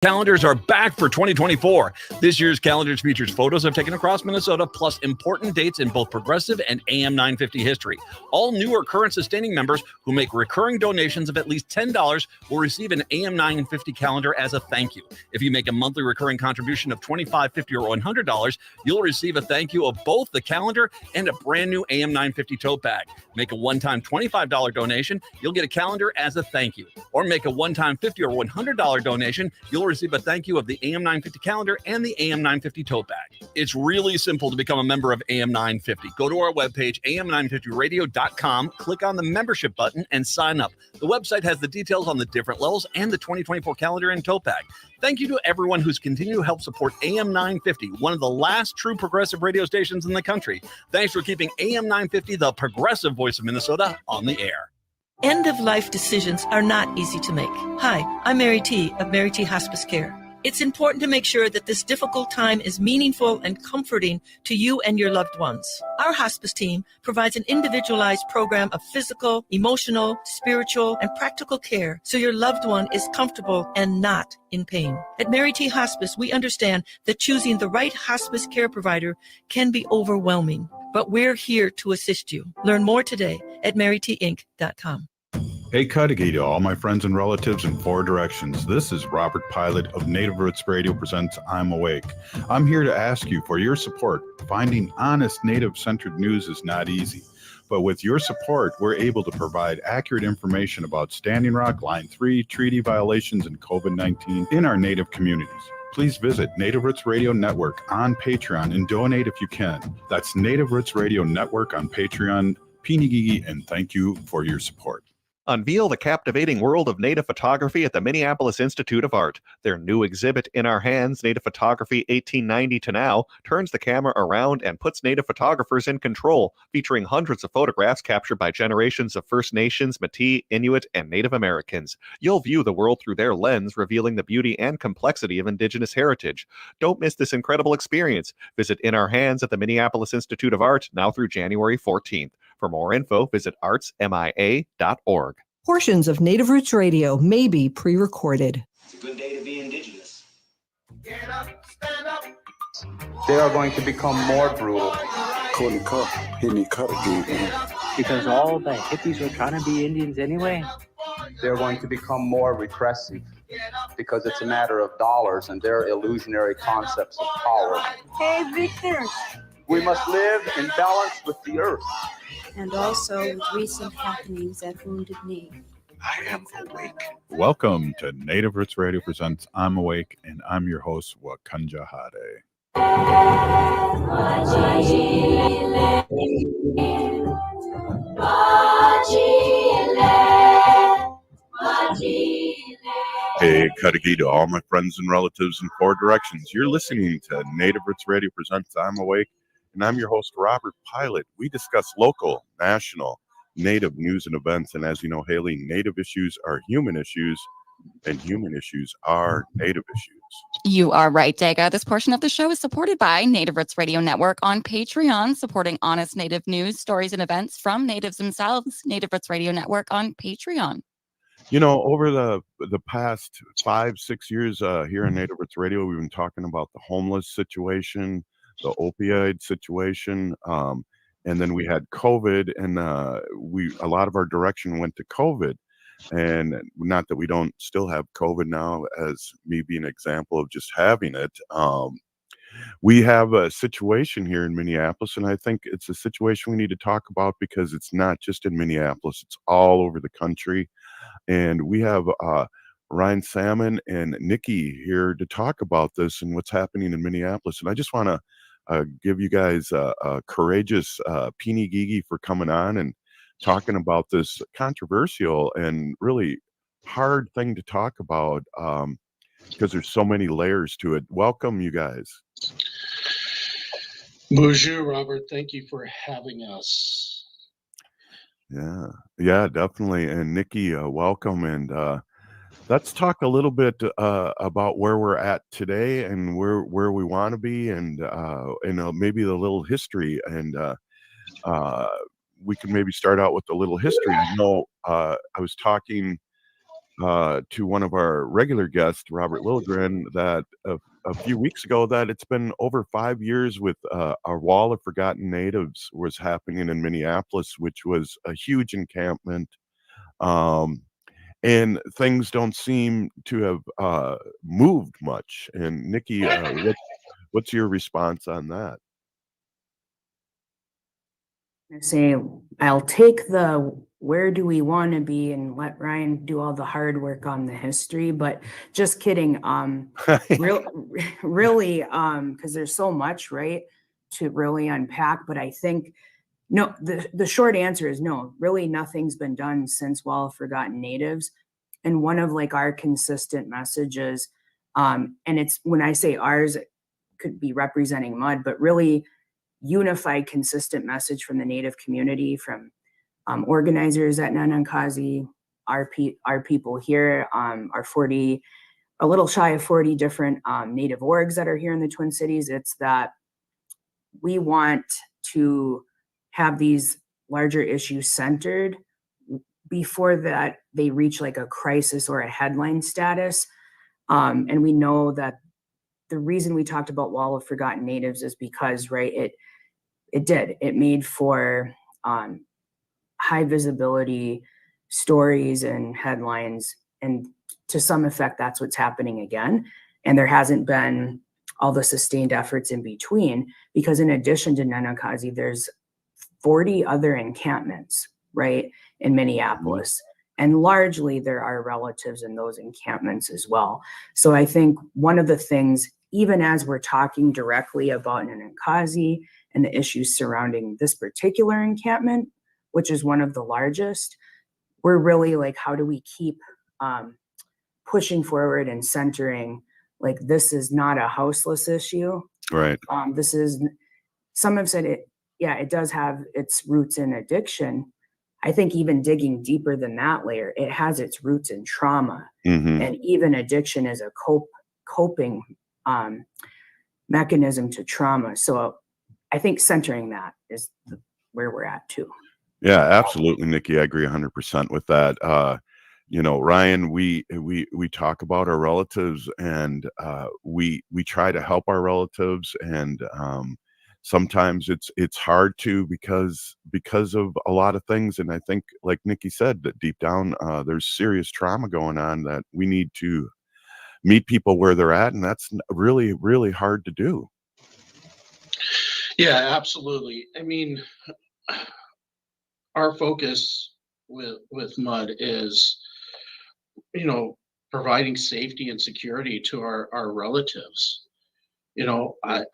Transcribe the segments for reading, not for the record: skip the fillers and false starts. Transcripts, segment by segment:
Calendars are back for 2024. This year's calendars features photos I've taken across Minnesota, plus important dates in both progressive and AM 950 history. All new or current sustaining members who make recurring donations of at least $10 will receive an AM 950 calendar as a thank you. If you make a monthly recurring contribution of $25, $50, or $100, you'll receive a thank you of both the calendar and a brand new AM 950 tote bag. Make a one-time $25 donation, you'll get a calendar as a thank you. Or make a one-time $50 or $100 donation, you'll receive a thank you of the AM 950 calendar and the AM 950 tote bag. It's really simple to become a member of AM 950. Go to our webpage, am950radio.com, click on the membership button, and sign up. The website has the details on the different levels and the 2024 calendar and tote bag. Thank you to everyone who's continued to help support AM 950, one of the last true progressive radio stations in the country. Thanks for keeping AM 950, the progressive voice of Minnesota, on the air. End-of-life decisions are not easy to make. Hi, I'm Mary T. of Mary T. Hospice Care. It's important to make sure that this difficult time is meaningful and comforting to you and your loved ones. Our hospice team provides an individualized program of physical, emotional, spiritual, and practical care so your loved one is comfortable and not in pain. At Mary T. Hospice, we understand that choosing the right hospice care provider can be overwhelming, but we're here to assist you. Learn more today at marytinc.com. Hey, Cudahy to all my friends and relatives in four directions. This is Robert Pilot of Native Roots Radio presents I'm Awake. I'm here to ask you for your support. Finding honest Native-centered news is not easy, but with your support, we're able to provide accurate information about Standing Rock, Line 3, treaty violations, and COVID-19 in our Native communities. Please visit Native Roots Radio Network on Patreon and donate if you can. That's Native Roots Radio Network on Patreon. Pinigigi, and thank you for your support. Unveil the captivating world of native photography at the Minneapolis Institute of Art. Their new exhibit, In Our Hands, Native Photography 1890 to Now, turns the camera around and puts native photographers in control, featuring hundreds of photographs captured by generations of First Nations, Métis, Inuit, and Native Americans. You'll view the world through their lens, revealing the beauty and complexity of Indigenous heritage. Don't miss this incredible experience. Visit In Our Hands at the Minneapolis Institute of Art now through January 14th. For more info, visit artsmia.org. Portions of Native Roots Radio may be pre-recorded. It's a good day to be indigenous. Get up, stand up. They are going to become more brutal. Because all the hippies were trying to be Indians anyway. They're going to become more repressive because it's a matter of dollars and their illusionary concepts of power. Hey, Victor. We must live in balance with the earth. And also with recent happenings at Wounded Knee. I am awake. Welcome to Native Roots Radio presents I'm Awake, and I'm your host, Wakanja Hade. Hey, Cudahy to all my friends and relatives in four directions. You're listening to Native Roots Radio presents I'm Awake, and I'm your host, Robert Pilot. We discuss local, national, Native news and events. And as you know, Haley, Native issues are human issues, and human issues are Native issues. You are right, Daga. This portion of the show is supported by Native Roots Radio Network on Patreon, supporting honest Native news, stories, and events from Natives themselves. Native Roots Radio Network on Patreon. You know, over the past 5-6 years here in Native Roots Radio, we've been talking about the homeless situation, the opioid situation, and then we had COVID, and a lot of our direction went to COVID. And not that we don't still have COVID now, as me being an example of just having it. We have a situation here in Minneapolis, and I think it's a situation we need to talk about because it's not just in Minneapolis, it's all over the country. And we have Ryan Salmon and Nikki here to talk about this and what's happening in Minneapolis. And I just want to give you guys a courageous Pinigigi for coming on and talking about this controversial and really hard thing to talk about because there's so many layers to it. Welcome, you guys. Bonjour, Robert. Thank you for having us. Yeah, definitely. And Nikki, welcome. And let's talk a little bit about where we're at today and where we want to be, and maybe the little history. And we can maybe start out with the little history. I know I was talking to one of our regular guests, Robert Lilligren, that a few weeks ago that it's been over 5 years with our Wall of Forgotten Natives was happening in Minneapolis, which was a huge encampment. And things don't seem to have moved much. And Nikki, what's your response on that? I say I'll take the where do we want to be and let Ryan do all the hard work on the history, but just kidding. Really, because there's so much, right, to really unpack. But I think no, the short answer is no, really nothing's been done since Wall of Forgotten Natives. And one of like our consistent messages, and it's when I say ours, it could be representing MUID, but really unified, consistent message from the Native community, from organizers at Nanankazi, our people here, our 40, a little shy of 40 different Native orgs that are here in the Twin Cities. It's that we want to have these larger issues centered before that they reach like a crisis or a headline status. And we know that the reason we talked about Wall of Forgotten Natives is because, right, it made for high visibility stories and headlines, and to some effect that's what's happening again. And there hasn't been all the sustained efforts in between, because in addition to Nanankazi, there's 40 other encampments, right, in Minneapolis. And largely there are relatives in those encampments as well. So I think one of the things, even as we're talking directly about Nanankazi and the issues surrounding this particular encampment, which is one of the largest, we're really like, how do we keep pushing forward and centering, like, this is not a houseless issue. Right. This is, some have said it, yeah, it does have its roots in addiction. I think even digging deeper than that layer, it has its roots in trauma. Mm-hmm. And even addiction is a coping mechanism to trauma. So I think centering that is where we're at too. Yeah, absolutely, Nikki. I agree 100% with that. You know, Ryan, we talk about our relatives, and we try to help our relatives, and sometimes it's hard to because of a lot of things. And I think, like Nikki said, that deep down there's serious trauma going on that we need to meet people where they're at, and that's really, really hard to do. Yeah, absolutely. I mean, our focus with MUID is, you know, providing safety and security to our relatives. You know, I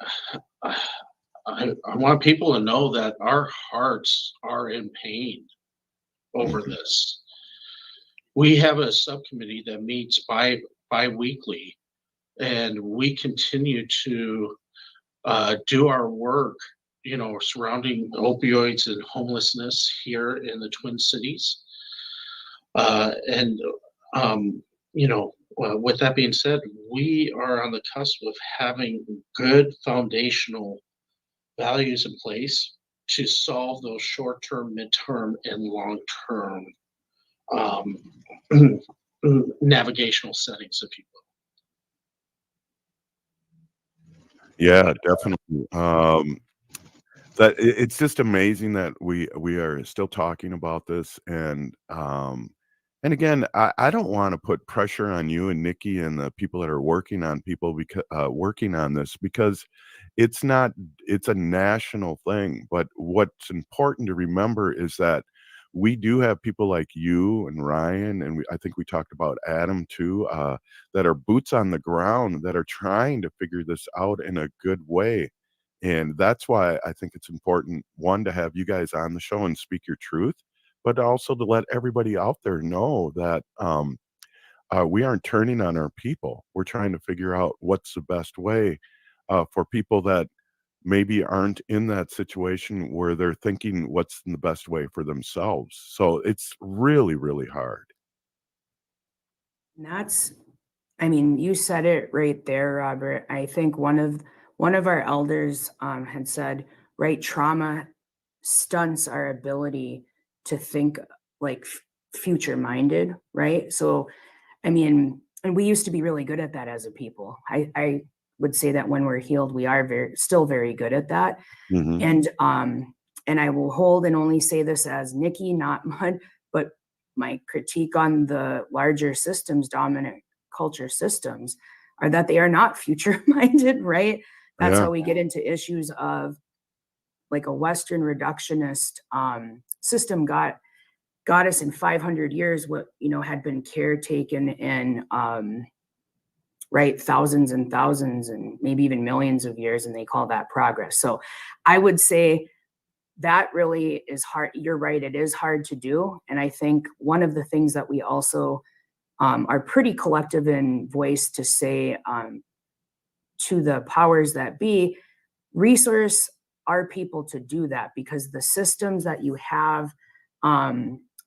want people to know that our hearts are in pain over this. We have a subcommittee that meets bi-weekly, and we continue to do our work, you know, surrounding opioids and homelessness here in the Twin Cities. You know, with that being said, we are on the cusp of having good foundational values in place to solve those short-term, midterm, and long-term navigational settings, if you will. Yeah, definitely. That it's just amazing that we are still talking about this, and again, I don't want to put pressure on you and Nikki and the people that are working on this, because it's a national thing. But what's important to remember is that we do have people like you and Ryan, and I think we talked about Adam too, that are boots on the ground, that are trying to figure this out in a good way. And that's why I think it's important, one, to have you guys on the show and speak your truth, but also to let everybody out there know that we aren't turning on our people. We're trying to figure out what's the best way for people that maybe aren't in that situation where they're thinking what's the best way for themselves. So it's really, really hard. That's, I mean, you said it right there, Robert. I think one of our elders had said, right, trauma stunts our ability to think like future minded, right? So I mean, and we used to be really good at that as a people. I would say that when we're healed, we are still very good at that. And I will hold and only say this as Nikki, not MUID, but my critique on the larger systems, dominant culture systems, are that they are not future minded, right? That's how we get into issues of like a Western reductionist system got us in 500 years what, you know, had been caretaken in right, thousands and thousands and maybe even millions of years, and they call that progress. So I would say that really is hard. You're right, it is hard to do. And I think one of the things that we also are pretty collective in voice to say to the powers that be, resource our people to do that, because the systems that you have,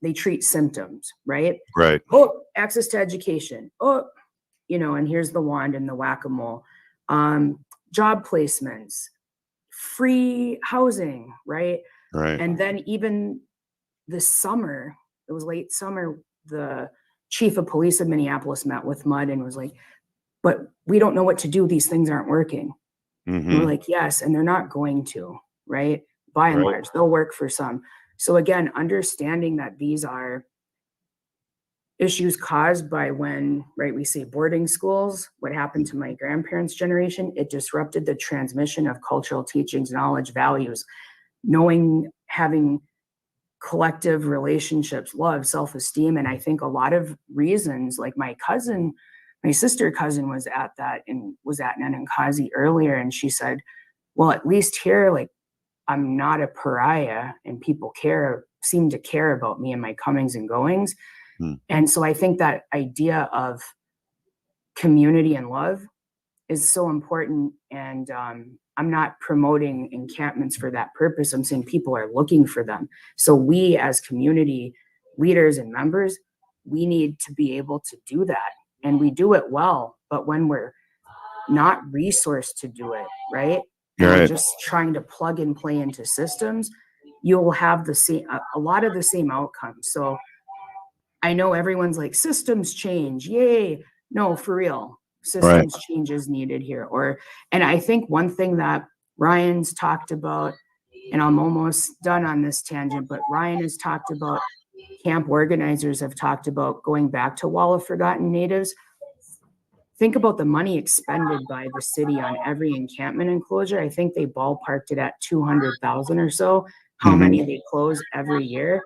they treat symptoms, right? Right. Oh, access to education. Oh, you know, and here's the wand and the whack-a-mole. Job placements, free housing, right? Right. And then even this summer, it was late summer, the chief of police of Minneapolis met with MUID and was like, but we don't know what to do. These things aren't working. And we're like, yes, and they're not going to, right? By and large, they'll work for some. So again, understanding that these are issues caused by when, right, we say boarding schools, what happened to my grandparents' generation, it disrupted the transmission of cultural teachings, knowledge, values, knowing, having collective relationships, love, self-esteem. And I think a lot of reasons, like my sister cousin was at that and was at Nenenkazi earlier. And she said, well, at least here, like, I'm not a pariah and people seem to care about me and my comings and goings. And so I think that idea of community and love is so important. And I'm not promoting encampments for that purpose. I'm saying people are looking for them. So we as community leaders and members, we need to be able to do that. And we do it well, but when we're not resourced to do it, right? And we're just trying to plug and play into systems, you'll have a lot of the same outcomes. So I know everyone's like, systems change, yay. No, for real, systems change is needed here. And I think one thing that Ryan's talked about, and I'm almost done on this tangent, but Ryan has talked about, camp organizers have talked about going back to Wall of Forgotten Natives. Think about the money expended by the city on every encampment enclosure. I think they ballparked it at 200,000 or so, how many they close every year.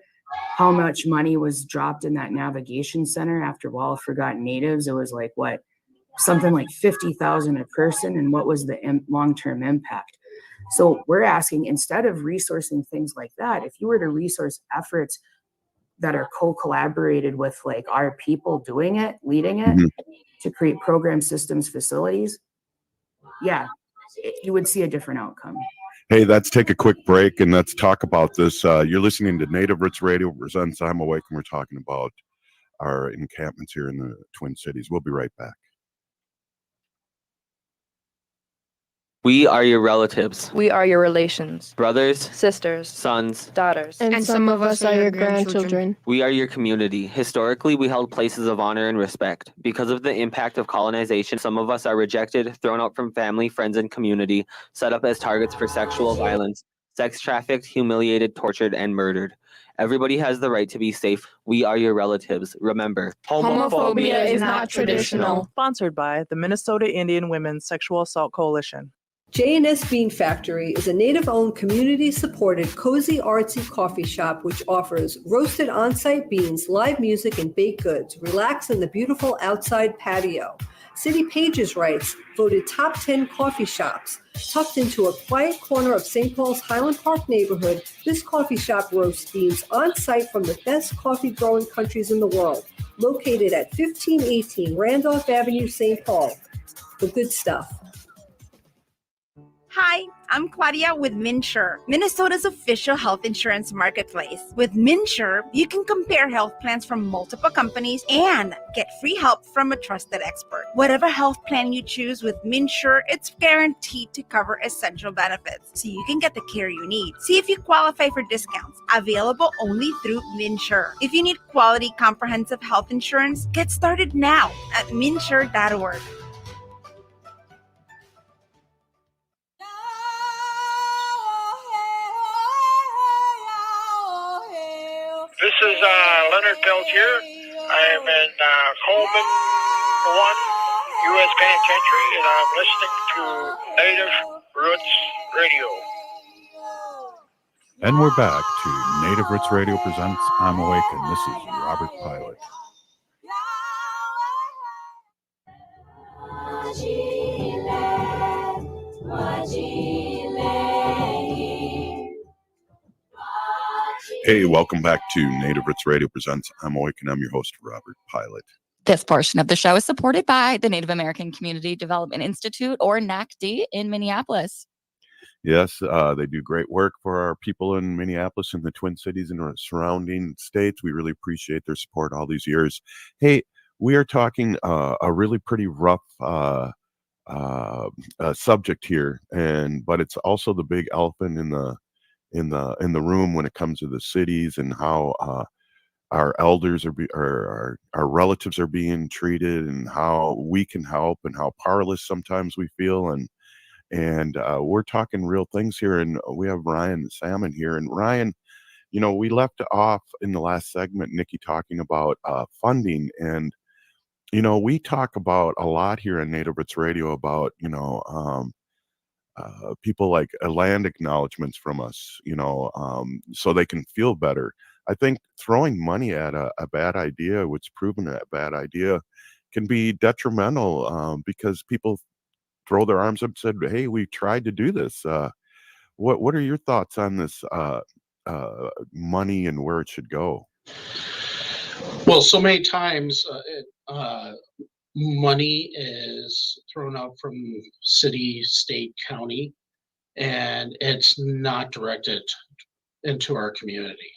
How much money was dropped in that navigation center after Wall of Forgotten Natives? It was like, what, something like 50,000 a person. And what was the long-term impact? So we're asking, instead of resourcing things like that, if you were to resource efforts that are co-collaborated with like our people doing it, leading it, to create program systems, facilities, you would see a different outcome. Hey, let's take a quick break and let's talk about this. You're listening to Native Roots Radio, presents I'm Awake, and we're talking about our encampments here in the Twin Cities. We'll be right back. We are your relatives. We are your relations. Brothers, sisters, sons, daughters. And some of us are your grandchildren. We are your community. Historically, we held places of honor and respect. Because of the impact of colonization, some of us are rejected, thrown out from family, friends, and community, set up as targets for sexual violence, sex trafficked, humiliated, tortured, and murdered. Everybody has the right to be safe. We are your relatives. Remember, homophobia is not traditional. Sponsored by the Minnesota Indian Women's Sexual Assault Coalition. J&S Bean Factory is a Native-owned, community-supported, cozy, artsy coffee shop which offers roasted on-site beans, live music, and baked goods. Relax in the beautiful outside patio. City Pages writes, voted top 10 coffee shops. Tucked into a quiet corner of St. Paul's Highland Park neighborhood, this coffee shop roasts beans on-site from the best coffee-growing countries in the world. Located at 1518 Randolph Avenue, St. Paul. The good stuff. Hi, I'm Claudia with MNsure, Minnesota's official health insurance marketplace. With MNsure, you can compare health plans from multiple companies and get free help from a trusted expert. Whatever health plan you choose with MNsure, it's guaranteed to cover essential benefits, so you can get the care you need. See if you qualify for discounts, available only through MNsure. If you need quality comprehensive health insurance, get started now at MNsure.org. This is Leonard Peltier. I am in Coleman 1, U.S. Penitentiary, and I'm listening to Native Roots Radio. And we're back to Native Roots Radio presents I'm Awake, and this is Robert Pilot. Hey, welcome back to Native Roots Radio presents I'm Awake, and I'm your host, Robert Pilot. This portion of the show is supported by the Native American Community Development Institute, or NACD, in Minneapolis. Yes, they do great work for our people in Minneapolis and the Twin Cities and surrounding states. We really appreciate their support all these years. Hey, we are talking a really pretty rough subject here, but it's also the big elephant in the room when it comes to the cities and how our elders our relatives are being treated, and how we can help, and how powerless sometimes we feel, and we're talking real things here. And we have Ryan Salmon here. And Ryan, we left off in the last segment, Nikki, talking about funding, and we talk about a lot here on Native Roots Radio about people like land acknowledgments from us, so they can feel better. I think throwing money at a bad idea, what's proven a bad idea, can be detrimental because people throw their arms up and said, hey, we tried to do this. What are your thoughts on this money and where it should go? Well, so many times money is thrown out from city, state, county, and it's not directed into our community.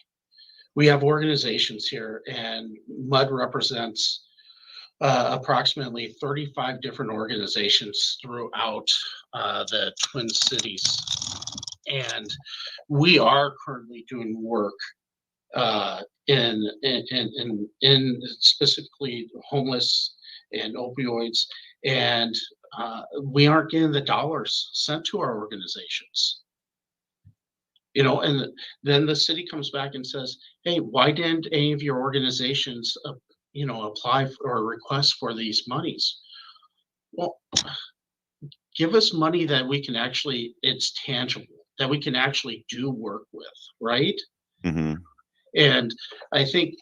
We have organizations here, and MUD represents approximately 35 different organizations throughout the Twin Cities. And we are currently doing work in specifically homeless and opioids, and we aren't getting the dollars sent to our organizations. And then the city comes back and says, hey, why didn't any of your organizations apply for or request for these monies? Well, give us money that we can actually, it's tangible, that we can actually do work with, right? Mm-hmm. And I think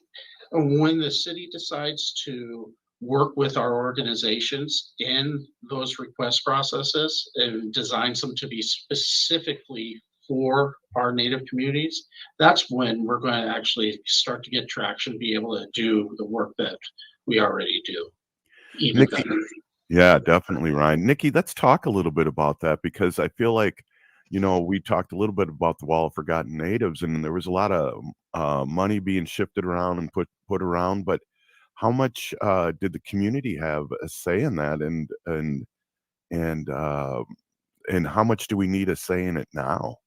when the city decides to work with our organizations in those request processes and designs them to be specifically for our Native communities, that's when we're going to actually start to get traction, be able to do the work that we already do even Nikki, better. yeah, definitely, Ryan. Nikki, let's talk a little bit about that, because I feel like, we talked a little bit about the Wall of Forgotten Natives, and there was a lot of money being shifted around and put around, but how much did the community have a say in that, and how much do we need a say in it now?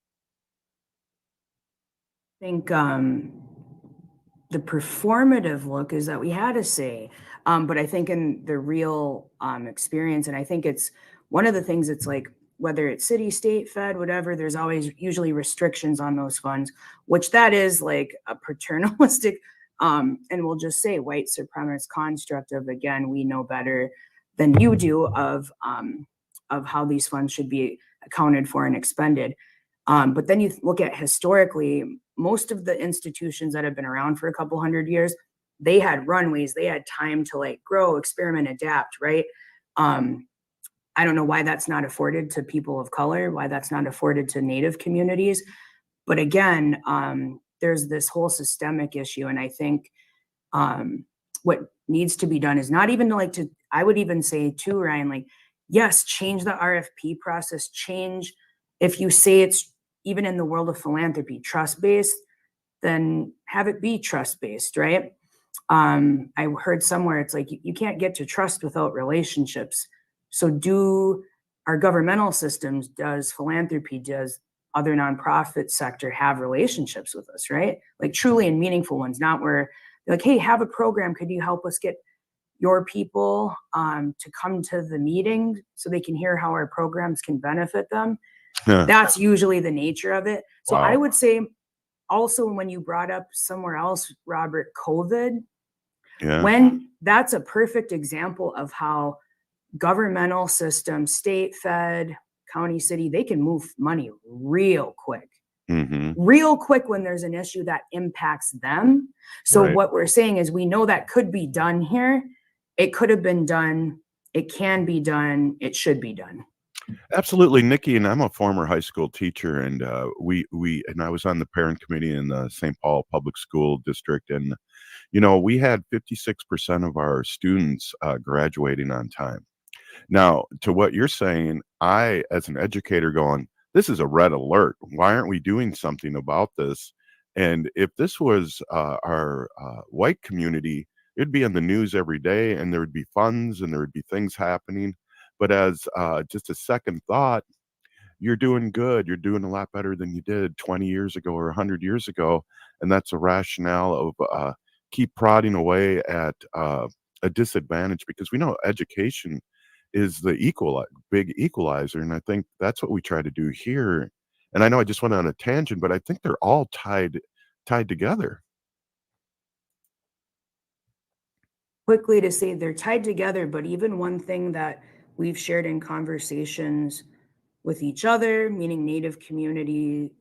I think the performative look is that we had a say, but I think in the real experience, and I think it's one of the things, it's like, whether it's city, state, fed, whatever, there's always usually restrictions on those funds, which that is like a paternalistic, and we'll just say white supremacist construct of, again, we know better than you do of how these funds should be accounted for and expended. But then you look at historically, most of the institutions that have been around for a couple hundred years, they had runways, they had time to like grow, experiment, adapt, right? I don't know why that's not afforded to people of color, why that's not afforded to Native communities. But again, there's this whole systemic issue. And I think what needs to be done is not even I would even say too, Ryan, like, yes, change the RFP process, change if you say it's, even in the world of philanthropy, trust-based, then have it be trust-based, right? I heard somewhere it's like you can't get to trust without relationships. So do our governmental systems, does philanthropy, does other nonprofit sector have relationships with us, right? Like truly and meaningful ones, not where they're like, hey, have a program. Could you help us get your people to come to the meeting so they can hear how our programs can benefit them? That's usually the nature of it. So I would say also, when you brought up somewhere else, Robert, COVID, when that's a perfect example of how governmental systems, state, fed, county, city, they can move money real quick. Real quick when there's an issue that impacts them. So what we're saying is we know that could be done here. It could have been done. It can be done. It should be done. Absolutely, Nikki, and I'm a former high school teacher, and and I was on the parent committee in the St. Paul Public School District, and we had 56% of our students graduating on time. Now, to what you're saying, I, as an educator, going, this is a red alert. Why aren't we doing something about this? And if this was our white community, it'd be in the news every day, and there would be funds, and there would be things happening. But as just a second thought, you're doing good. You're doing a lot better than you did 20 years ago or 100 years ago. And that's a rationale of keep prodding away at a disadvantage, because we know education is the big equalizer. And I think that's what we try to do here. And I know I just went on a tangent, but I think they're all tied together. Quickly to say they're tied together, but even one thing that we've shared in conversations with each other, meaning Native community,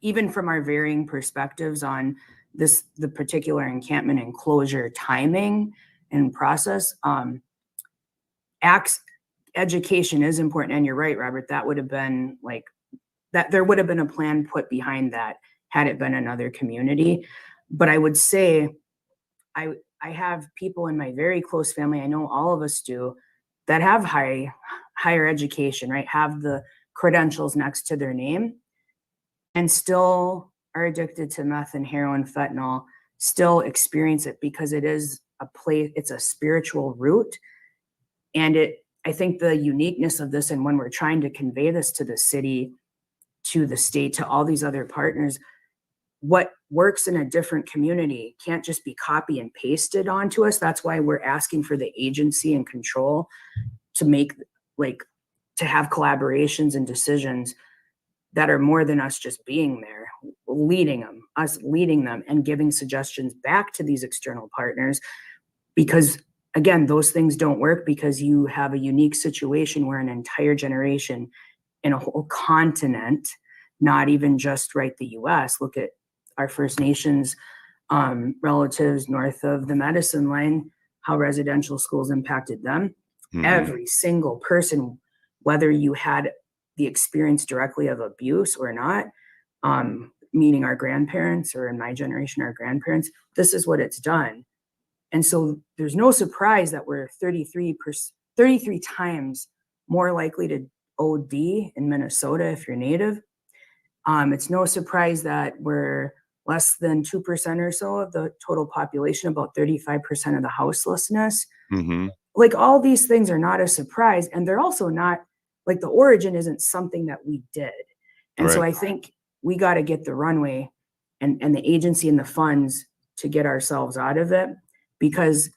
even from our varying perspectives on the particular encampment enclosure timing and process, education is important. And you're right, Robert, that would have been like, that there would have been a plan put behind that had it been another community. But I would say, I have people in my very close family, I know all of us do, that have higher education, right? Have the credentials next to their name and still are addicted to meth and heroin, fentanyl, still experience it because it is it's a spiritual root. And I think the uniqueness of this, and when we're trying to convey this to the city, to the state, to all these other partners, what works in a different community can't just be copy and pasted onto us. That's why we're asking for the agency and control to make, to have collaborations and decisions that are more than us just being there, us leading them and giving suggestions back to these external partners. Because again, those things don't work because you have a unique situation where an entire generation in a whole continent, not even just the US, look at our First Nations relatives north of the Medicine Line, how residential schools impacted them. Every single person, whether you had the experience directly of abuse or not, meaning our grandparents, or in my generation, our grandparents, this is what it's done. And so there's no surprise that we're 33 times more likely to OD in Minnesota if you're Native. It's no surprise that we're less than 2% or so of the total population, about 35% of the houselessness. All these things are not a surprise. And they're also not, the origin isn't something that we did. And so I think we got to get the runway and the agency and the funds to get ourselves out of it, because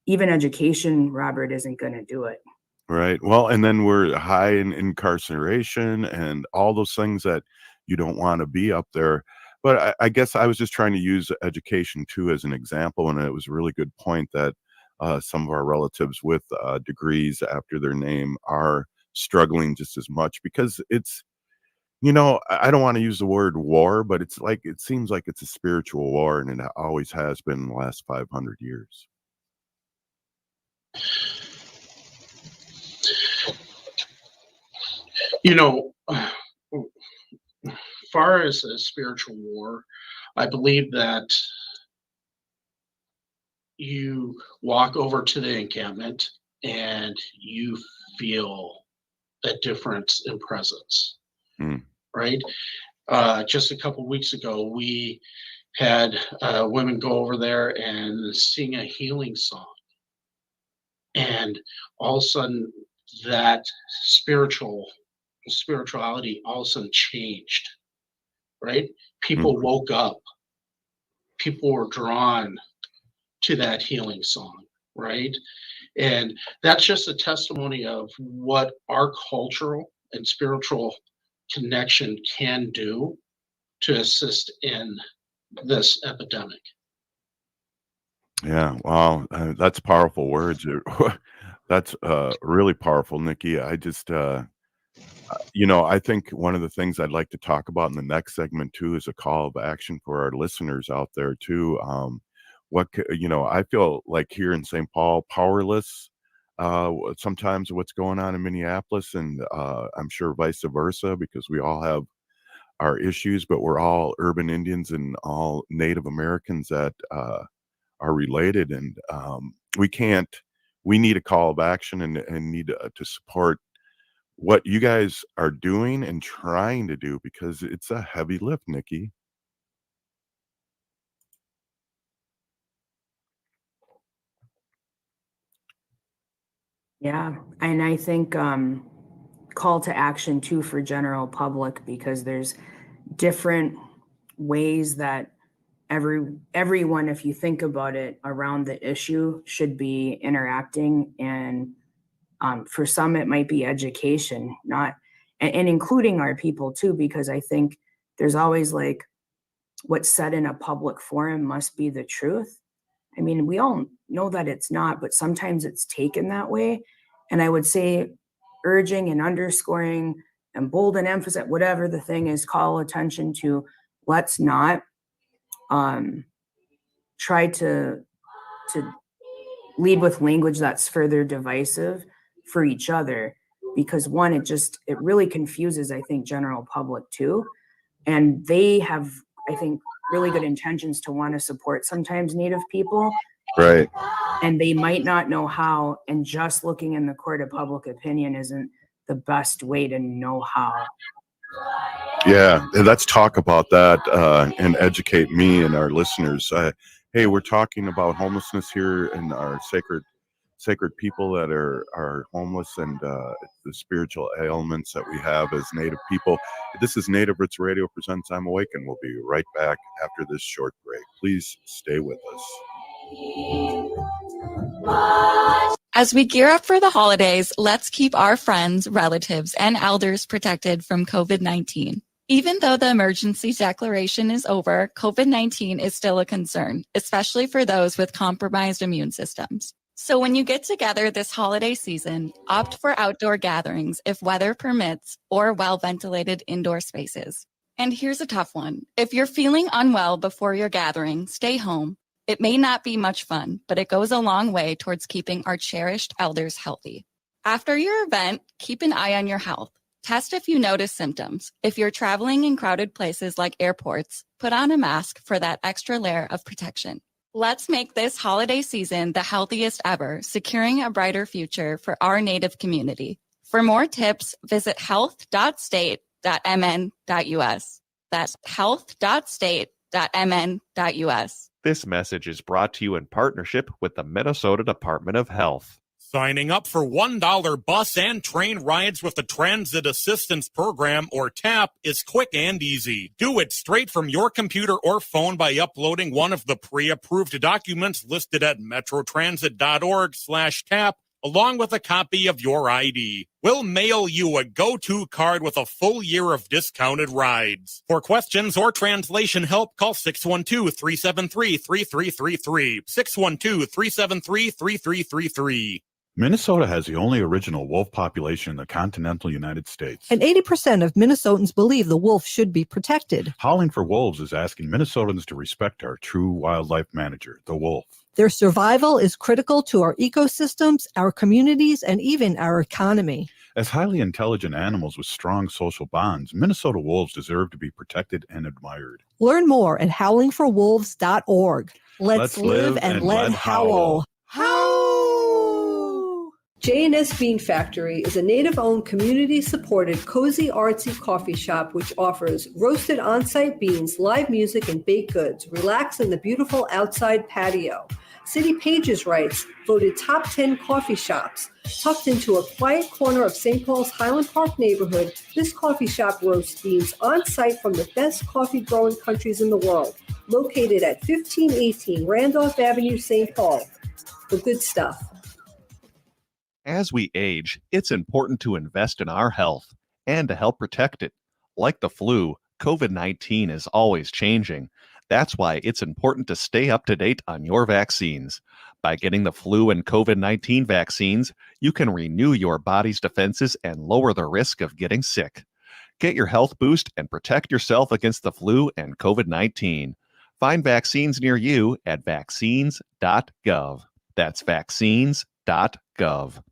even education, Robert, isn't going to do it. Right. Well, and then we're high in incarceration and all those things that you don't want to be up there. But I guess I was just trying to use education too as an example, and it was a really good point that some of our relatives with degrees after their name are struggling just as much, because it's, I don't want to use the word war, but it seems like it's a spiritual war, and it always has been in the last 500 years. Far as a spiritual war, I believe that you walk over to the encampment and you feel a difference in presence. right? Just a couple weeks ago, we had women go over there and sing a healing song. And all of a sudden, that spirituality all of a sudden changed, right? People woke up. People were drawn to that healing song, right? And that's just a testimony of what our cultural and spiritual connection can do to assist in this epidemic. Yeah, wow, that's powerful words. That's really powerful, Nikki. I just, I think one of the things I'd like to talk about in the next segment too is a call of action for our listeners out there too. I feel like here in St. Paul, powerless sometimes what's going on in Minneapolis, and I'm sure vice versa, because we all have our issues, but we're all urban Indians and all Native Americans that are related, and we need a call of action and need to support what you guys are doing and trying to do, because it's a heavy lift, Nikki. Yeah, and I think call to action too for general public, because there's different ways that everyone, if you think about it, around the issue should be interacting. And for some, it might be education, and including our people too, because I think there's always like what's said in a public forum must be the truth. I mean, we all know that it's not, but sometimes it's taken that way. And I would say urging and underscoring and bold and emphasize, whatever the thing is, call attention to, let's not try to lead with language that's further divisive for each other, because one, it really confuses, I think, general public too. And they have, I think, really good intentions to want to support sometimes Native people. Right. And they might not know how, and just looking in the court of public opinion isn't the best way to know how. Yeah, let's talk about that and educate me and our listeners. Hey, we're talking about homelessness here in our sacred people that are homeless, and the spiritual ailments that we have as Native people. This is Native Roots Radio presents I'm Awake, and we'll be right back after this short break. Please stay with us. As we gear up for the holidays, let's keep our friends, relatives, and elders protected from COVID-19. Even though the emergency declaration is over, COVID-19 is still a concern, especially for those with compromised immune systems. So when you get together this holiday season, opt for outdoor gatherings if weather permits, or well-ventilated indoor spaces. And here's a tough one. If you're feeling unwell before your gathering, stay home. It may not be much fun, but it goes a long way towards keeping our cherished elders healthy. After your event, keep an eye on your health. Test if you notice symptoms. If you're traveling in crowded places like airports, put on a mask for that extra layer of protection. Let's make this holiday season the healthiest ever, securing a brighter future for our Native community. For more tips, visit health.state.mn.us. That's health.state.mn.us. This message is brought to you in partnership with the Minnesota Department of Health. Signing up for $1 bus and train rides with the Transit Assistance Program, or TAP, is quick and easy. Do it straight from your computer or phone by uploading one of the pre-approved documents listed at metrotransit.org/TAP, along with a copy of your ID. We'll mail you a go-to card with a full year of discounted rides. For questions or translation help, call 612-373-3333. 612-373-3333. Minnesota has the only original wolf population in the continental United States. And 80% of Minnesotans believe the wolf should be protected. Howling for Wolves is asking Minnesotans to respect our true wildlife manager, the wolf. Their survival is critical to our ecosystems, our communities, and even our economy. As highly intelligent animals with strong social bonds, Minnesota wolves deserve to be protected and admired. Learn more at howlingforwolves.org. Let's live and let howl. Howl! J&S Bean Factory is a native-owned, community-supported, cozy, artsy coffee shop which offers roasted on-site beans, live music, and baked goods. Relax in the beautiful outside patio. City Pages writes, voted top 10 coffee shops. Tucked into a quiet corner of St. Paul's Highland Park neighborhood, this coffee shop roasts beans on-site from the best coffee-growing countries in the world. Located at 1518 Randolph Avenue, St. Paul. The good stuff. As we age, it's important to invest in our health and to help protect it. Like the flu, COVID-19 is always changing. That's why it's important to stay up to date on your vaccines. By getting the flu and COVID-19 vaccines, you can renew your body's defenses and lower the risk of getting sick. Get your health boost and protect yourself against the flu and COVID-19. Find vaccines near you at vaccines.gov. That's vaccines.gov.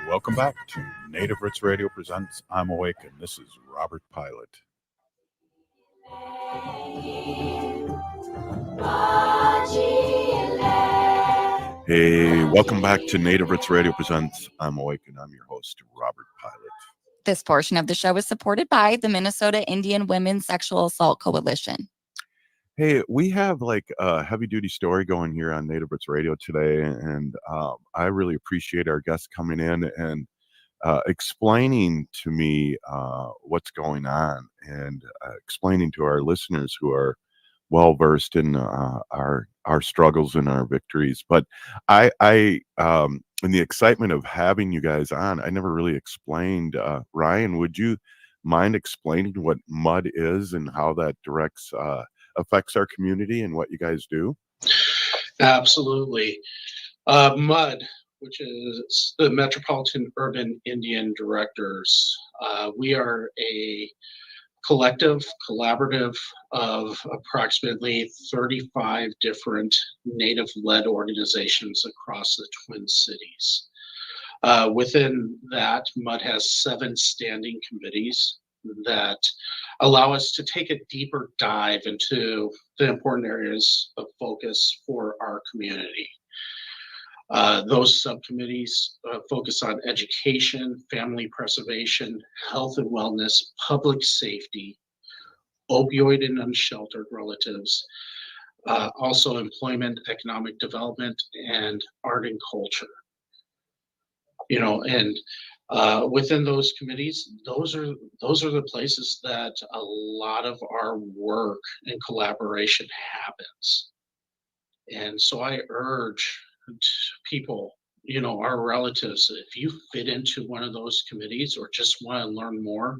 Welcome back to Native Roots Radio presents I'm Awake, and this is Robert Pilot. Hey, welcome back to Native Roots Radio presents I'm Awake, and I'm your host, Robert Pilot. This portion of the show is supported by the Minnesota Indian Women's Sexual Assault Coalition. Hey, we have like a heavy duty story going here on Native Roots Radio today, and I really appreciate our guests coming in and explaining to me what's going on, and explaining to our listeners who are well versed in our struggles and our victories. But I in the excitement of having you guys on, I never really explained. Ryan, would you mind explaining what MUID is and how that affects our community and what you guys do? Absolutely. MUID, which is the Metropolitan Urban Indian Directors. We are a collaborative of approximately 35 different Native-led organizations across the Twin Cities. Within that, MUID has 7 standing committees that allow us to take a deeper dive into the important areas of focus for our community. Those subcommittees focus on education, family preservation, health and wellness, public safety, opioid and unsheltered relatives, also employment, economic development, and art and culture. Within those committees, those are the places that a lot of our work and collaboration happens. And so I urge people, our relatives, if you fit into one of those committees or just want to learn more,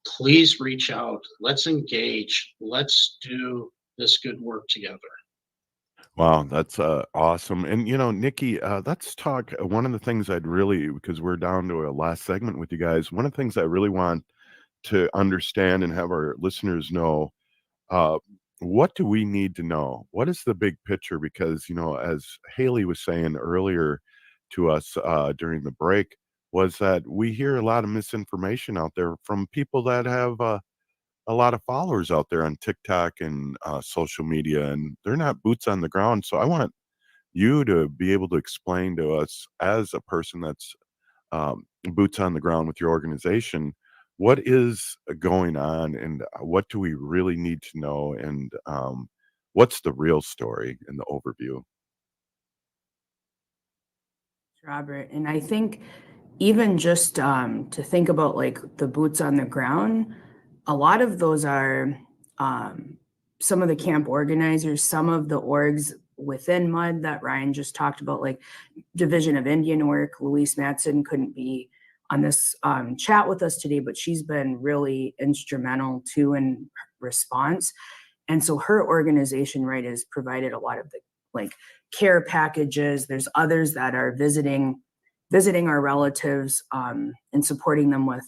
please reach out. Let's engage. Let's do this good work together. Wow, that's awesome. And Nikki, let's talk. One of the things because we're down to a last segment with you guys, one of the things I really want to understand and have our listeners know, what do we need to know? What is the big picture? Because, as Haley was saying earlier to us during the break, was that we hear a lot of misinformation out there from people that have a lot of followers out there on TikTok and social media, and they're not boots on the ground. So I want you to be able to explain to us, as a person that's boots on the ground with your organization, what is going on and what do we really need to know, and what's the real story in the overview? Robert, and I think even just to think about like the boots on the ground, a lot of those are some of the camp organizers, some of the orgs within MUID that Ryan just talked about, like Division of Indian Work. Louise Matson couldn't be on this chat with us today, but she's been really instrumental too in response. And so her organization, right, has provided a lot of the like care packages. There's others that are visiting our relatives and supporting them with,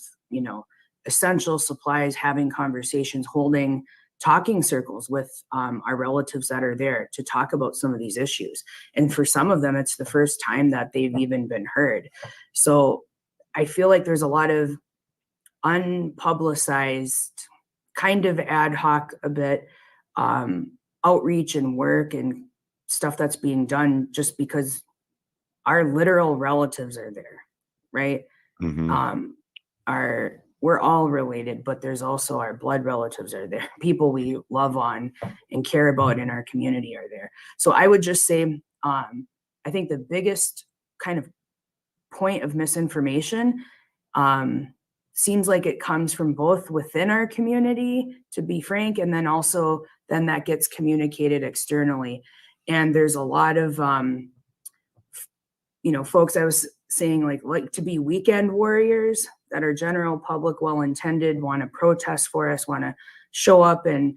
essential supplies, having conversations, holding talking circles with our relatives that are there to talk about some of these issues. And for some of them, it's the first time that they've even been heard. So I feel like there's a lot of unpublicized, kind of ad hoc a bit, outreach and work and stuff that's being done just because our literal relatives are there, right? We're all related, but there's also our blood relatives are there. People we love on and care about in our community are there. So I would just say, I think the biggest kind of point of misinformation seems like it comes from both within our community, to be frank, and then also then that gets communicated externally. And there's a lot of, folks I was saying like to be weekend warriors that are general public, well-intended, want to protest for us, want to show up in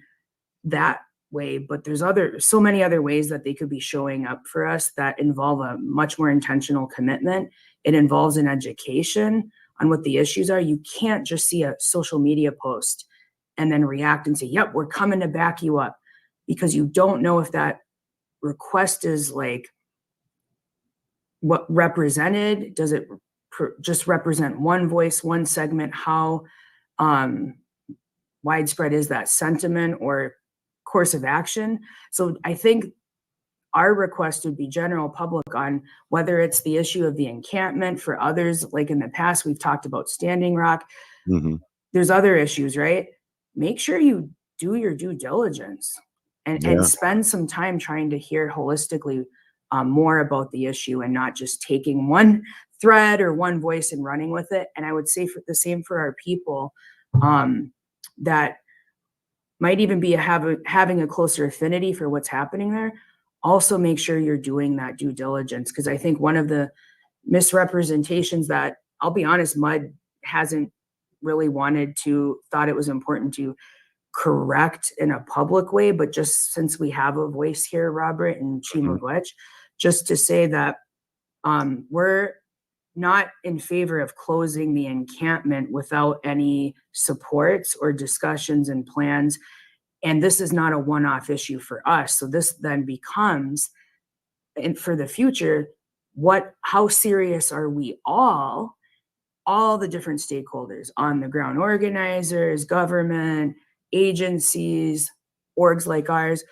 that way. But there's so many other ways that they could be showing up for us that involve a much more intentional commitment. It involves an education on what the issues are. You can't just see a social media post and then react and say, yep, we're coming to back you up, because you don't know if that request is like what represented. Does it just represent one voice, one segment? How widespread is that sentiment or course of action? So I think our request would be general public on whether it's the issue of the encampment. For others, like in the past, we've talked about Standing Rock. There's other issues, right? Make sure you do your due diligence and spend some time trying to hear holistically more about the issue and not just taking one thread or one voice and running with it. And I would say for the same for our people that might even be having a closer affinity for what's happening there. Also make sure you're doing that due diligence, because I think one of the misrepresentations that, I'll be honest, MUID hasn't really thought it was important to correct in a public way, but just since we have a voice here, Robert and Chimagwech, just to say that we're not in favor of closing the encampment without any supports or discussions and plans. And this is not a one-off issue for us. So this then becomes, and for the future, how serious are we all the different stakeholders on the ground, organizers, government, agencies, orgs like ours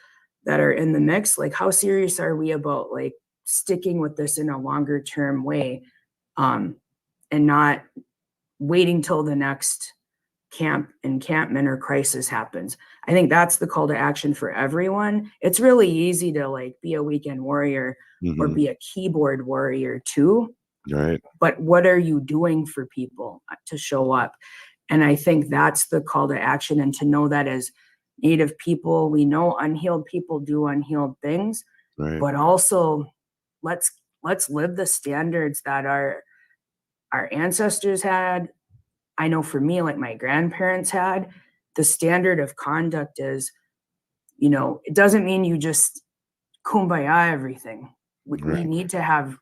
that are in the mix? Like, how serious are we about like sticking with this in a longer term way, and not waiting till the next encampment or crisis happens? I think that's the call to action for everyone. It's really easy to like be a weekend warrior or be a keyboard warrior too. Right. But what are you doing for people to show up? And I think that's the call to action, and to know that as Native people, we know unhealed people do unhealed things, but also let's live the standards that our ancestors had. I know for me, like my grandparents had, the standard of conduct is, it doesn't mean you just kumbaya everything. We need to have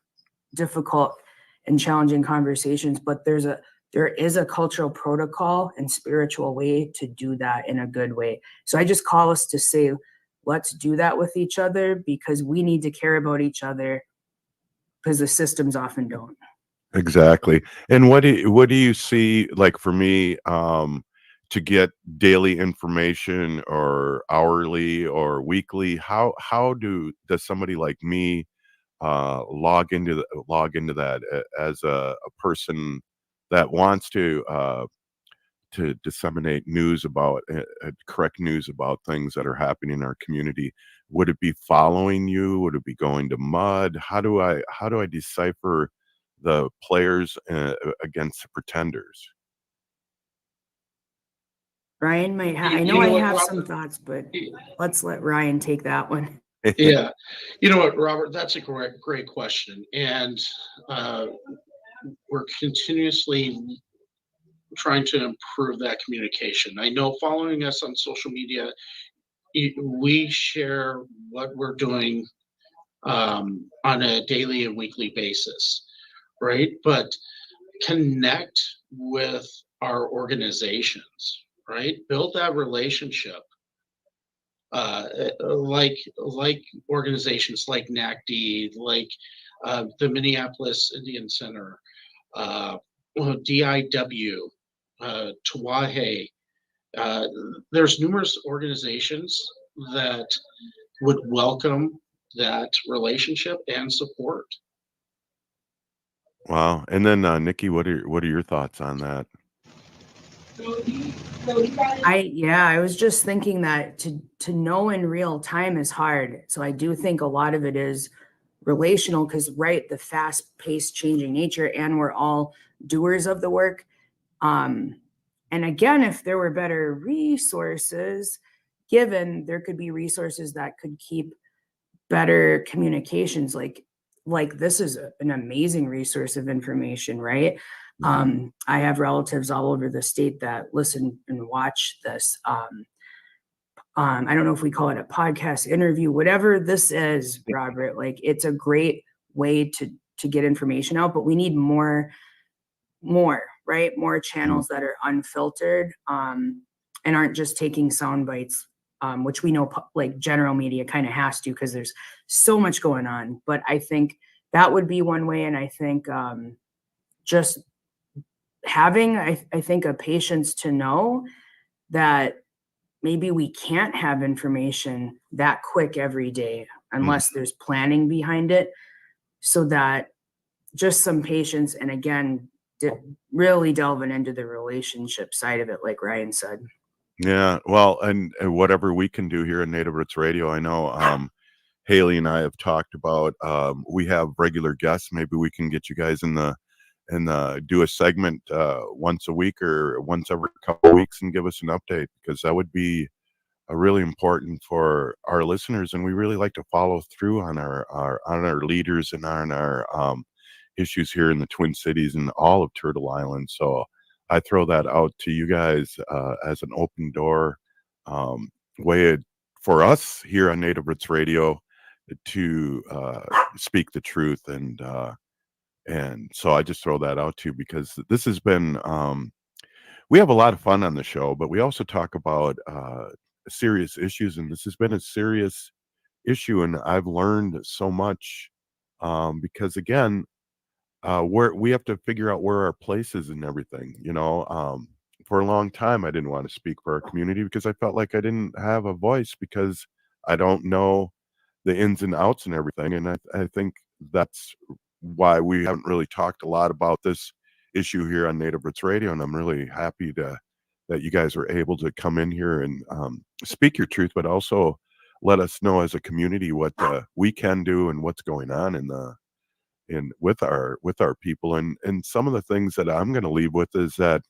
difficult and challenging conversations, but there is a cultural protocol and spiritual way to do that in a good way. So I just call us to say, let's do that with each other, because we need to care about each other, because the systems often don't. Exactly. And what do you see, like for me, to get daily information or hourly or weekly, how does somebody like me log into that as a person that wants to disseminate news about correct news about things that are happening in our community? Would it be following you? Would it be going to MUID? How do I decipher the players against the pretenders? Ryan might I know I have some thoughts, but let's let Ryan take that one. Yeah. You know what, Robert, that's a great question. And we're continuously trying to improve that communication. I know following us on social media, we share what we're doing on a daily and weekly basis, right? But connect with our organizations, right? Build that relationship. Like organizations like NACD, like the Minneapolis Indian Center, DIW, Tawahe. There's numerous organizations that would welcome that relationship and support. Wow. And then Nikki, what are your thoughts on that? I was just thinking that to know in real time is hard. So I do think a lot of it is relational because, right, the fast-paced changing nature, and we're all doers of the work. And again, if there were better resources given, there could be resources that could keep better communications. Like this is an amazing resource of information, right? I have relatives all over the state that listen and watch this. I don't know if we call it a podcast interview, whatever this is, Robert. Like, it's a great way to get information out, but we need more, right? More channels that are unfiltered and aren't just taking sound bites, which we know like general media kind of has to because there's so much going on. But I think that would be one way. And I think just having, I think, a patience to know that maybe we can't have information that quick every day unless there's planning behind it, so that just some patience, and again, really delving into the relationship side of it, like Ryan said. Yeah, well, and whatever we can do here in Native Roots Radio, I know Haley and I have talked about, we have regular guests. Maybe we can get you guys in the do a segment once a week or once every couple of weeks and give us an update, because that would be really important for our listeners. And we really like to follow through on our leaders and on our issues here in the Twin Cities and all of Turtle Island. So I throw that out to you guys as an open door way for us here on Native Roots Radio to speak the truth. And so I just throw that out to you, because this has been, we have a lot of fun on the show, but we also talk about serious issues, and this has been a serious issue, and I've learned so much because, again, we have to figure out where our place is and everything. For a long time, I didn't want to speak for our community because I felt like I didn't have a voice because I don't know the ins and outs and everything. And I think that's why we haven't really talked a lot about this issue here on Native Roots Radio. And I'm really happy that you guys were able to come in here and speak your truth, but also let us know as a community what we can do and what's going on with our people. And some of the things that I'm going to leave with is that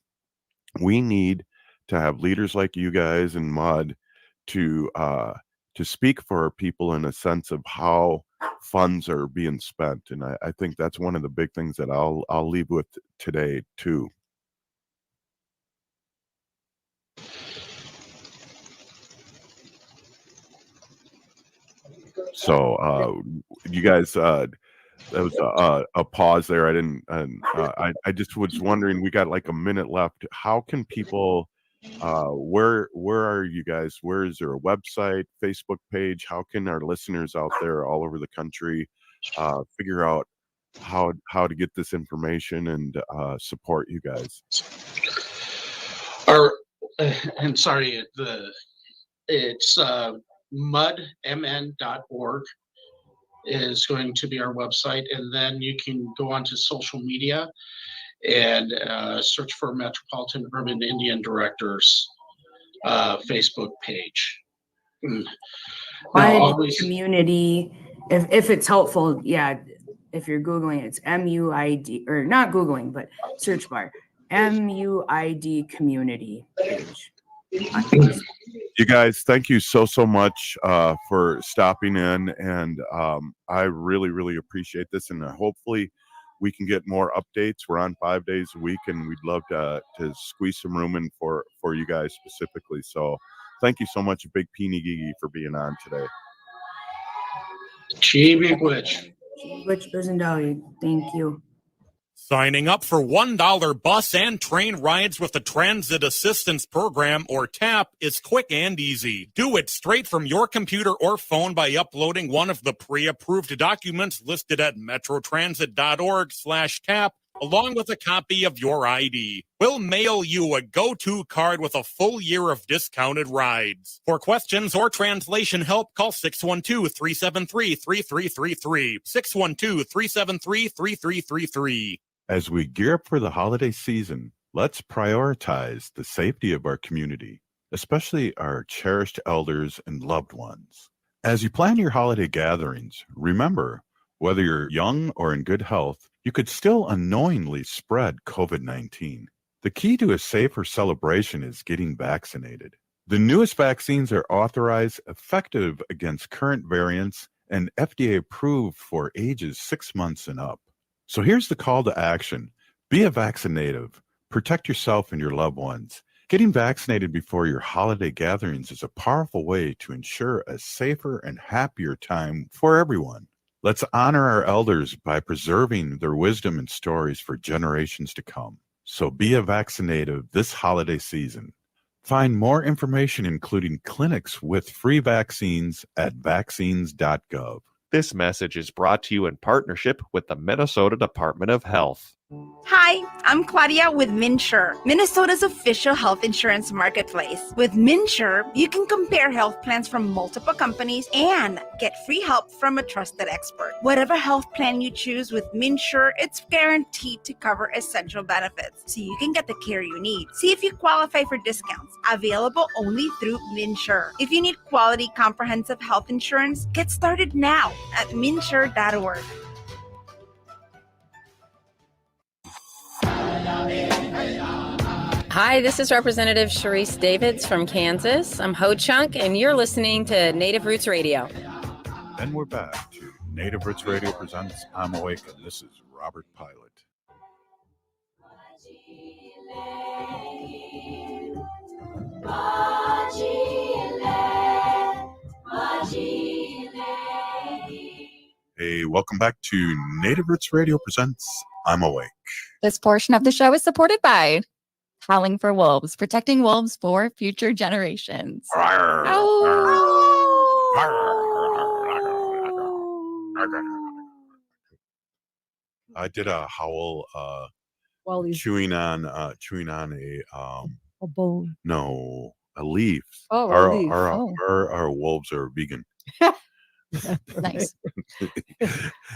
we need to have leaders like you guys and MUID to speak for our people in a sense of how funds are being spent. And I think that's one of the big things that I'll leave with today too. So you guys, that was a pause there. I just was wondering, we got like a minute left. How can people, where are you guys? Where is there a website, Facebook page? How can our listeners out there all over the country figure out how to get this information and support you guys? And sorry, it's MUIDMN.org is going to be our website, and then you can go onto social media and search for Metropolitan Urban Indian Directors Facebook page. Community, if it's helpful, yeah. If you're Googling, it's MUID, or not Googling, but search bar, MUID community page. You guys, thank you so much for stopping in, and I really appreciate this, and hopefully we can get more updates. We're on 5 days a week, and we'd love to squeeze some room in for you guys specifically. So thank you so much, Big Peeny Gigi, for being on today. Chibi Witch. Thank you. Signing up for $1 bus and train rides with the Transit Assistance Program, or TAP, is quick and easy. Do it straight from your computer or phone by uploading one of the pre-approved documents listed at metrotransit.org/TAP, along with a copy of your ID. We'll mail you a go-to card with a full year of discounted rides. For questions or translation help, call 612-373-3333. 612-373-3333. As we gear up for the holiday season, let's prioritize the safety of our community, especially our cherished elders and loved ones. As you plan your holiday gatherings, remember, whether you're young or in good health, you could still unknowingly spread COVID-19. The key to a safer celebration is getting vaccinated. The newest vaccines are authorized, effective against current variants, and FDA approved for ages 6 months and up. So here's the call to action. Be a vaccinative. Protect yourself and your loved ones. Getting vaccinated before your holiday gatherings is a powerful way to ensure a safer and happier time for everyone. Let's honor our elders by preserving their wisdom and stories for generations to come. So be a vaccinative this holiday season. Find more information, including clinics with free vaccines, at vaccines.gov. This message is brought to you in partnership with the Minnesota Department of Health. Hi, I'm Claudia with MNsure, Minnesota's official health insurance marketplace. With MNsure, you can compare health plans from multiple companies and get free help from a trusted expert. Whatever health plan you choose with MNsure, it's guaranteed to cover essential benefits, so you can get the care you need. See if you qualify for discounts, available only through MNsure. If you need quality comprehensive health insurance, get started now at MNsure.org. Hi, this is Representative Sharice Davids from Kansas. I'm Ho Chunk, and you're listening to Native Roots Radio. And we're back to Native Roots Radio presents I'm Awake, and this is Robert Pilot. Hey, welcome back to Native Roots Radio presents I'm Awake. This portion of the show is supported by Howling for Wolves, protecting wolves for future generations. I did a howl chewing on a bone. No, a leaf. Oh, our, a leaf. Our wolves are vegan. Nice.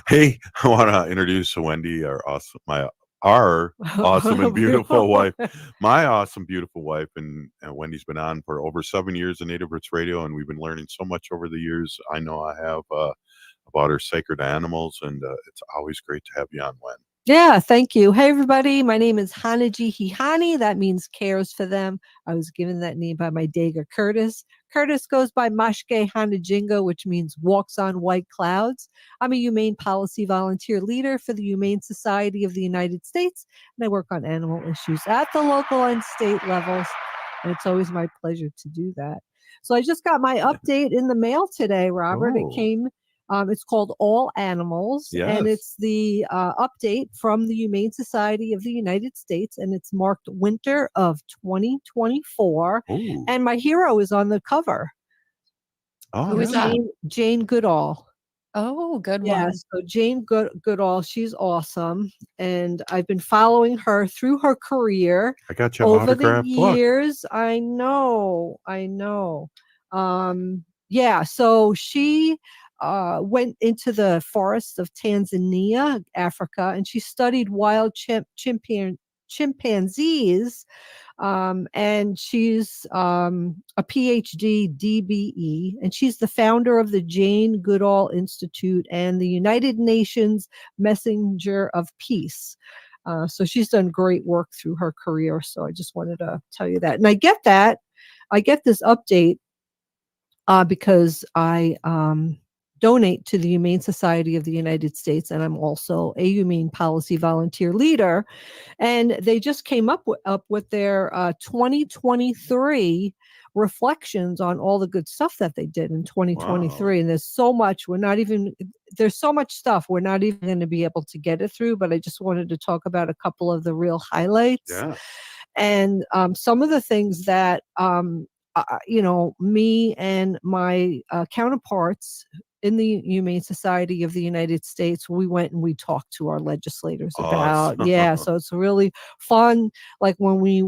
Hey, I want to introduce Wendy, our awesome and beautiful wife. My awesome, beautiful wife, and Wendy's been on for over 7 years in Native Roots Radio, and we've been learning so much over the years. I know I have about our sacred animals, and it's always great to have you on, Wen. Yeah, thank you. Hey, everybody. My name is Hanaji Hihani. That means cares for them. I was given that name by my Dega Curtis. Curtis goes by Mashke Hanajingo, which means walks on white clouds. I'm a Humane Policy Volunteer Leader for the Humane Society of the United States, and I work on animal issues at the local and state levels, and it's always my pleasure to do that. So I just got my update in the mail today, Robert. Oh. It came. It's called All Animals, and it's the update from the Humane Society of the United States, and it's marked Winter of 2024. Ooh. And my hero is on the cover. Oh, Who is that? Jane Goodall. Oh, good Yeah, one. so Jane Goodall, she's awesome, and I've been following her through her career. I got your over autograph the book. years. I know. Yeah, so she went into the forests of Tanzania, Africa, and she studied wild chimpanzees. And she's a PhD DBE, and she's the founder of the Jane Goodall Institute and the United Nations Messenger of Peace. So she's done great work through her career. So I just wanted to tell you that. And I get this update because I donate to the Humane Society of the United States, and I'm also a Humane Policy Volunteer Leader. And they just came up with their 2023 reflections on all the good stuff that they did in 2023. And there's so much, there's so much stuff we're not even going to be able to get it through, but I just wanted to talk about a couple of the real highlights. Yeah. And some of the things that, me and my counterparts in the Humane Society of the United States, we went and we talked to our legislators about. Awesome. Yeah, so it's really fun. Like when we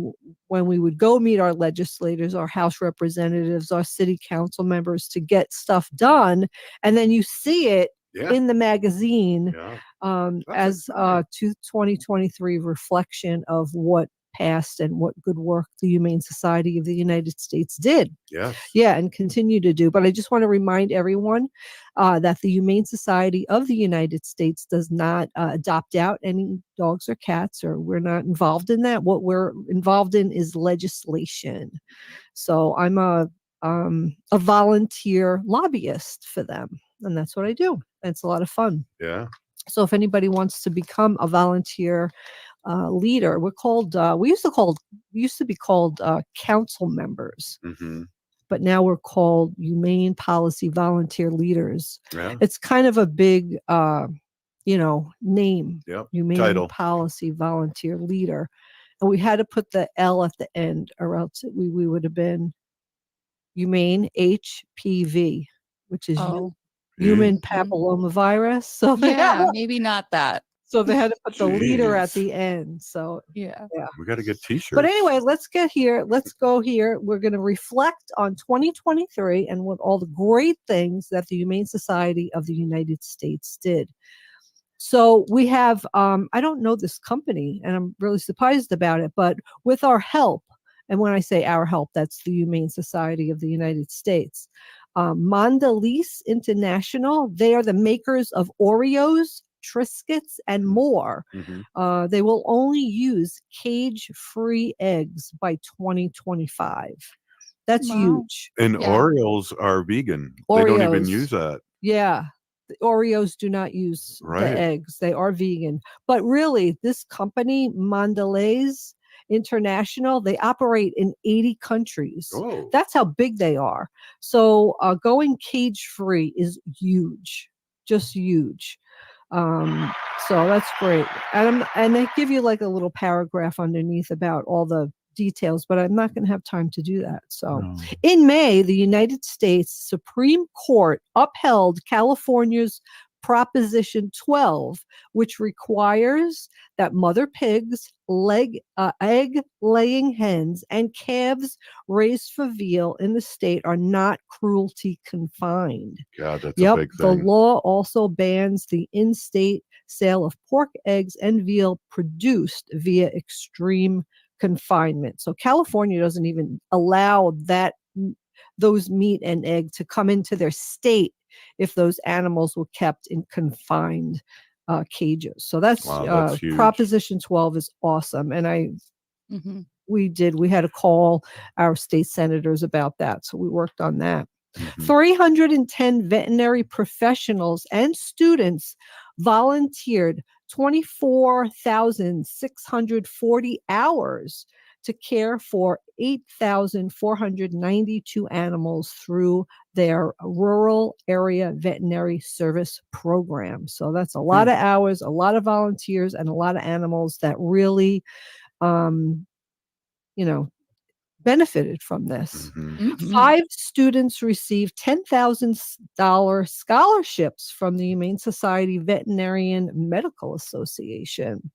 would go meet our legislators, our House representatives, our city council members to get stuff done, and then you see it in the magazine as 2023 reflection of what passed and what good work the Humane Society of the United States did. Yes. Yeah, and continue to do. But I just want to remind everyone that the Humane Society of the United States does not adopt out any dogs or cats, or we're not involved in that. What we're involved in is legislation. So I'm a volunteer lobbyist for them, and that's what I do. It's a lot of fun. Yeah. So if anybody wants to become a volunteer leader, we're called, we used to be called council members, but now we're called Humane Policy Volunteer Leaders. Yeah. It's kind of a big, name, Humane Title. Policy Volunteer Leader. And we had to put the L at the end, or else we would have been Humane HPV, which is human papillomavirus. So maybe not that. So they had to put the leader at the end. So yeah. We got to get t-shirts. But anyway, let's go here. We're going to reflect on 2023 and what all the great things that the Humane Society of the United States did. So we have, I don't know this company, and I'm really surprised about it, but with our help, and when I say our help, that's the Humane Society of the United States, Mondelez International, they are the makers of Oreos, Triscuits, and more. They will only use cage-free eggs by 2025 That's huge. And Oreos are vegan. They don't even use that. Yeah. The Oreos do not use the eggs. They are vegan. But really, this company, Mondelez International, they operate in 80 countries. Oh. That's how big they are. So going cage-free is huge. Just huge. So that's great. And they give you like a little paragraph underneath about all the details, but I'm not going to have time to do that. So in May, the United States Supreme Court upheld California's Proposition 12, which requires that mother pigs, egg-laying hens, and calves raised for veal in the state are not cruelty confined. God, that's a big thing. The law also bans the in-state sale of pork, eggs, and veal produced via extreme confinement. So California doesn't even allow those meat and egg to come into their state if those animals were kept in confined cages. So that's huge. Proposition 12 is awesome. And we had to call our state senators about that. So we worked on that. 310 veterinary professionals and students volunteered 24,640 hours to care for 8,492 animals through their rural area veterinary service program. So that's a lot of hours, a lot of volunteers, and a lot of animals that really, benefited from this. 5 students received $10,000 scholarships from the Humane Society Veterinarian Medical Association.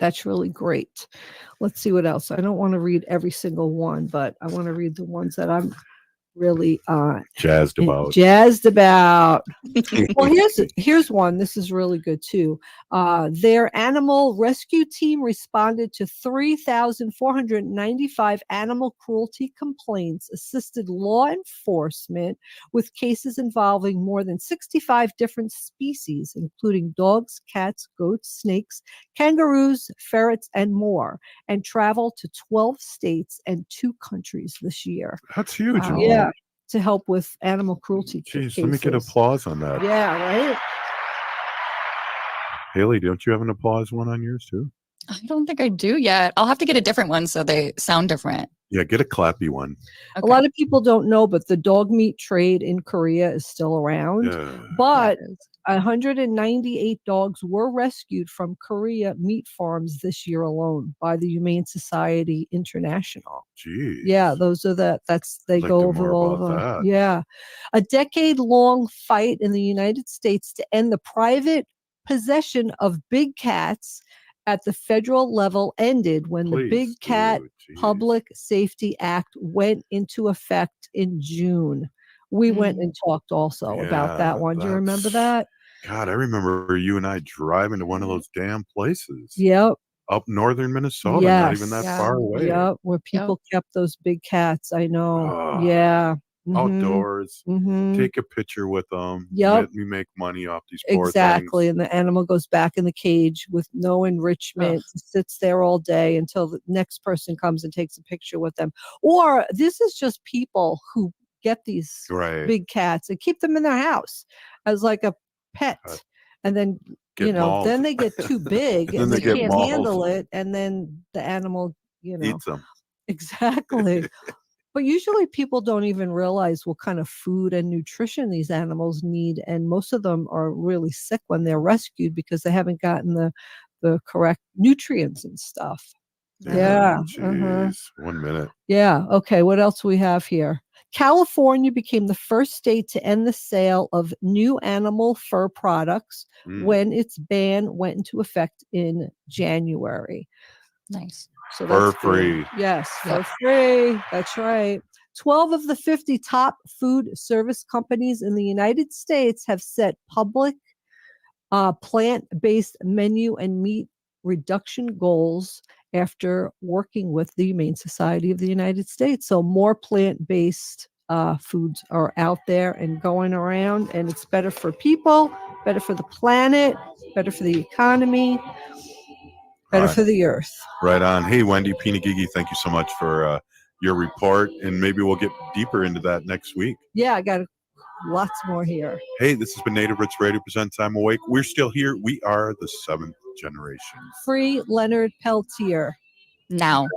That's really great. Let's see what else. I don't want to read every single one, but I want to read the ones that I'm really jazzed about. Well, here's one. This is really good too. Their animal rescue team responded to 3,495 animal cruelty complaints, assisted law enforcement with cases involving more than 65 different species, including dogs, cats, goats, snakes, kangaroos, ferrets, and more, and traveled to 12 states and 2 countries this year. That's huge. Wow. Yeah. To help with animal cruelty cases. Let me get applause on that. Yeah, right? Haley, don't you have an applause one on yours too? I don't think I do yet. I'll have to get a different one so they sound different. Yeah, get a clappy one. A lot of people don't know, but the dog meat trade in Korea is still around. But 198 dogs were rescued from Korea meat farms this year alone by the Humane Society International. Jeez. Yeah, those are they go over all of them. Yeah. A decade-long fight in the United States to end the private possession of big cats at the federal level ended when the Big Cat Public Safety Act went into effect in June. We went and talked also about that one. Do you remember that? God, I remember you and I driving to one of those damn places. Yep. Up northern Minnesota, not even that far away. Yep, where people kept those big cats. I know. Yeah. Outdoors, take a picture with them. Yep. Let me make money off these poor Exactly. things. And the animal goes back in the cage with no enrichment, sits there all day until the next person comes and takes a picture with them. Or this is just people who get these big cats and keep them in their house as like a pet. And then, then they get too big and they can't handle it. And then the animal, eats them. Exactly. But usually people don't even realize what kind of food and nutrition these animals need. And most of them are really sick when they're rescued because they haven't gotten the correct nutrients and stuff. Yeah. Jeez. 1 minute. Yeah. Okay. What else we have here? California became the first state to end the sale of new animal fur products when its ban went into effect in January. Nice. So fur that's free. Good. Yes, fur free. That's right. 12 of the 50 top food service companies in the United States have set public plant-based menu and meat reduction goals after working with the Humane Society of the United States. So more plant-based foods are out there and going around, and it's better for people, better for the planet, better for the economy, better for the earth. Right on. Hey, Wendy Pinagigi, thank you so much for your report, and maybe we'll get deeper into that next week. Yeah, I got lots more here. Hey, this has been Native Roots Radio presents I'm Awake. We're still here. We are the 7th generation. Free Leonard Peltier. Now.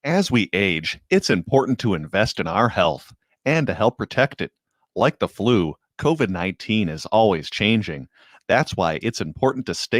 As we age, it's important to invest in our health and to help protect it. Like the flu, COVID-19 is always changing. That's why it's important to stay